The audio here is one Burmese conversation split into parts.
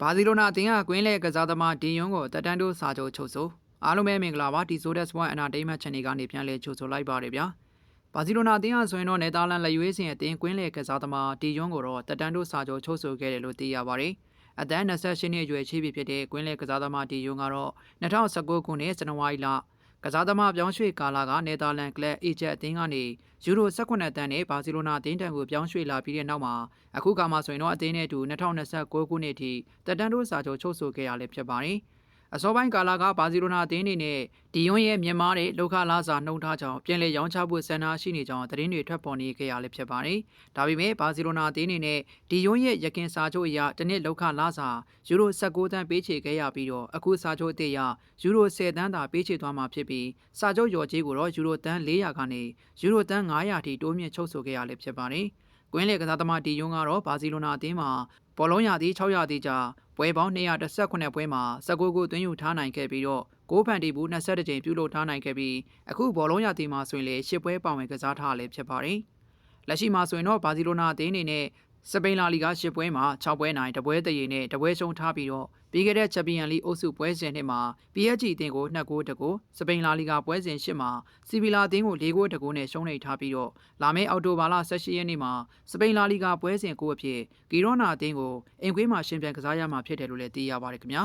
ဘာစီလိုနာအသင်းကကွင်းလေကစားသမားဒီယွန်းကိုတက်တန်းတိုးစာချုပ်ချုပ်ဆိုအားလုံးပဲမင်္ဂလာပါဒီဆိုဒက်စ်ပွိုင်းအနာတိတ်မတ်ချန်နယ်ကနေပြန်လဲချုပ်ဆိုလိုက်ပါတယ်ဗျာဘာစီလိုနာအသင်းကဆိုရင်တော့နယ်သာလန်လက်ရွေးစင်အသင်းကွင်းလေကစားသမားဒီယွန်းကိုတော့တက်တန်းတိုးစာချုပ်ချုပ်ဆိုခဲ့တယ်လို့သိရပါတယ်အသက်28နှစ်အရွယ်ရှိပြီဖြစ်တဲ့ကွင်းလေကစားသမားဒီယွန်းကတော့2019ခုနှစ်ဇန်နဝါရီလကစားသမားပြောင်းရွှေ့ကာလကနယ်သာလန်ကလပ်အေဂျက်အသင်းကနေယူရို18တန်းနဲ့ဘာစီလိုနာအသင်းတန်းကိုပြောင်းရွှေ့လာပြီးတဲ့နောက်မှာအခုကမှဆိုရင်တော့အသင်းနဲ့အတူ2029ခုနှစ်ထိတက်တန်းတိုးစာချုပ်ချုပ်ဆိုခဲ့ရလည်းဖြစ်ပါတယ်။အစောပိုင်းကာလကဘာစီလိုနာအသင်းအနေနဲ့ဒီယွန်းရဲ့မြန်မာတဲ့လောက်ခလာစာနှုံထားကြောင်းပြန်လည်ရောင်းချဖို့ဆန္ဒရှိနေကြောင်းသတင်းတွေထွက်ပေါ်နေခဲ့ရလည်းဖြစ်ပါတယ်။ဒါပေမဲ့ဘာစီလိုနာအသင်းအနေနဲ့ဒီယွန်းရဲ့ရခင်စာချုပ်အရတစ်နှစ်လောက်ခလာစာယူရို19တန်းပေးချေခဲ့ရပြီးတော့အခုစာချုပ်အသစ်ရယူရို10တန်းသာပေးချေသွားမှာဖြစ်ပြီးစာချုပ်ရော်ကြေးကိုတော့ယူရိုတန်း400ကနေယူရိုတန်း900ထိတိုးမြင့်ချုပ်ဆိုခဲ့ရလည်းဖြစ်ပါတယ်။ကွင်းလေကစားသမားဒီယွန်းကတော့ဘာစီလိုနာအသင်းမှာဘောလုံးရာသီ6ရာသီကြာပွဲပေါင်း218ပွဲမှာ19ခုသွင်းယူထားနိုင်ခဲ့ပြီးတော့6ဖန်တီဘူး22ကြိမ်ပြုလုပ်ထားနိုင်ခဲ့ပြီးအခုဘောလုံးရာသီမှာဆိုရင်လည်း10ပွဲပါဝင်ကစားထားလည်းဖြစ်ပါတယ်။လက်ရှိမှာဆိုရင်တော့ဘာစီလိုနာအသင်းအနေနဲ့စပိန်လာလီဂါ10ပွဲမှာ6ပွဲနိုင်တပွဲတရေနဲ့တပွဲရှုံးထားပြီးတော့ပြီးခဲ့တဲ့ချန်ပီယံလိအုပ်စုပွဲစဉ်နှစ်မှာ PSG အသင်းကို2ဂိုးတကူစပိန်လာလီဂါပွဲစဉ်10မှာစီဗီလာအသင်းကို4ဂိုးတကူနဲ့ရှုံးနေထားပြီးတော့လာမယ့်အောက်တိုဘာလ18ရက်နေ့မှာစပိန်လာလီဂါပွဲစဉ်9အဖြစ်ဂီရောနာအသင်းကိုအင်ကွေးမှာရှင်ပြန်ကစားရမှာဖြစ်တယ်လို့လည်းသိရပါတယ်ခင်ဗျာ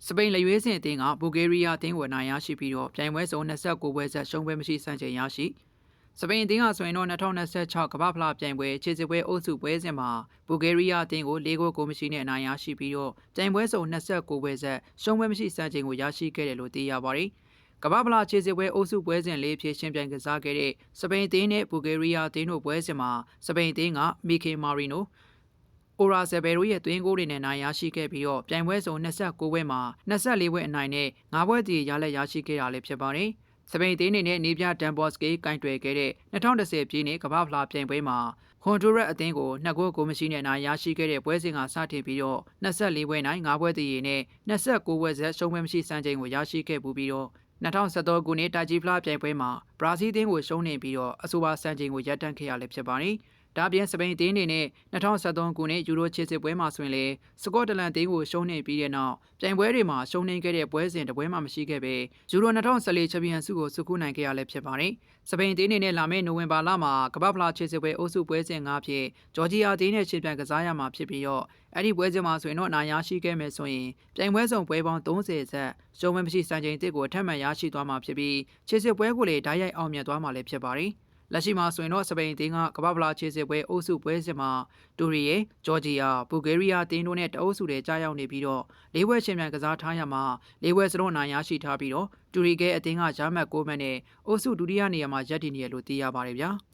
စပိန်လက်ရွေးစင်အသင်းကဘူဂေးရီးယားအသင်းကိုနိုင်ရရှိပြီးတော့ပြိုင်ပွဲစုံ29ပွဲဆက်ရှုံးပွဲမရှိစံချိန်ရရှိစပိန်အသင်းကဆိုရင်တော့2026ကမ္ဘာဖလားပြိုင်ပွဲခြေစစ်ပွဲအုပ်စုပွဲစဉ်မှာဘူဂေးရီးယားအသင်းကို4ဂိုးကိုမရှိနဲ့အနိုင်ရရှိပြီးတော့ပြိုင်ပွဲစုံ29ပွဲဆက်ရှုံးပွဲမရှိစံချိန်ကိုရရှိခဲ့တယ်လို့သိရပါတယ်။ကမ္ဘာဖလားခြေစစ်ပွဲအုပ်စုပွဲစဉ်လေးဖြစ်ရှင်ပြိုင်ကစားခဲ့တဲ့စပိန်အသင်းနဲ့ဘူဂေးရီးယားအသင်းတို့ပွဲစဉ်မှာစပိန်အသင်းကမီကေမာရီနိုအိုရာဆယ်ဘယ်တို့ရဲ့သွင်းဂိုးတွေနဲ့နိုင်ရရှိခဲ့ပြီးတော့ပြိုင်ပွဲစုံ29ပွဲမှာ24ပွဲအနိုင်နဲ့9ပွဲတည်ရလက်ရရှိခဲ့တာလည်းဖြစ်ပါတယ်။စပိန်အသင်းအနေနဲ့နေပြဒန်ဘော့စကေကင်တွယ်ခဲ့တဲ့2010ပြည့်နှစ်ကမ္ဘာဖလားပြိုင်ပွဲမှာဟွန်ဒူရက်အသင်းကို2ဂိုးကိုမရှိနဲ့နိုင်ရရှိခဲ့တဲ့ပွဲစဉ်ကစတင်ပြီးတော့24ပွဲနိုင်9ပွဲတည်နဲ့29ပွဲဆက်ရှုံးပွဲမရှိစံချိန်ကိုရရှိခဲ့ပူပြီးတော့2013ခုနှစ်တာဂျီဖလားပြိုင်ပွဲမှာဘရာဇီးအသင်းကိုရှုံးနေပြီးတော့အဆိုပါစံချိန်ကိုရပ်တန့်ခဲ့ရလည်းဖြစ်ပါတယ်။ဒါပြင်စပိန်အသင်းအနေနဲ့2013ခုနှစ်ယူရိုချစ်စစ်ပွဲမှာဆိုရင်လေစကော့တလန်အသင်းကိုရှုံးနေပြီးတဲ့နောက်ပြိုင်ပွဲတွေမှာရှုံးနေခဲ့တဲ့ပွဲစဉ်တစ်ပွဲမှမရှိခဲ့ပဲယူရို2014ချန်ပီယံဆုကိုစုခုနိုင်ခဲ့ရလည်းဖြစ်ပါတယ်။စပိန်အသင်းအနေနဲ့လာမယ့်နိုဝင်ဘာလမှာကမ္ဘာဖလားချစ်စစ်ပွဲအုပ်စုပွဲစဉ်5ဖြစ်ဂျော်ဂျီယာအသင်းနဲ့ရှင်ပြိုင်ကစားရမှာဖြစ်ပြီးတော့အဲ့ဒီပွဲစဉ်မှာဆိုရင်တော့နိုင်ရရှိခဲ့မယ်ဆိုရင်ပြိုင်ပွဲဆောင်ပွဲပေါင်း30ဆက်ရှုံးပွဲမရှိစံချိန်တစ်ကိုထပ်မံရရှိသွားမှာဖြစ်ပြီးချစ်စစ်ပွဲကိုလည်းဓာတ်ရိုက်အောင်မြင်သွားမှာလည်းဖြစ်ပါတယ်။လက်ရှိမှာဆိုရင်တော့စပိန်အသင်းကကမ္ဘာဖလားခြေစစ်ပွဲအုပ်စုပွဲစဉ်မှာတူရီယေဂျော်ဂျီယာဘူဂေးရီးယားအသင်းတို့နဲ့တအုပ်စုတွေကြားရောက်နေပြီးတော့၄ပွဲရှင်ပြိုင်ကစားထားရမှာ၄ပွဲစလုံးနိုင်ရရှိထားပြီးတော့တူရီကဲအသင်းကဂျာမတ်6မှတ်နဲ့အုပ်စုဒုတိယနေရာမှာရပ်တည်နေရလို့သိရပါတယ်ဗျာ။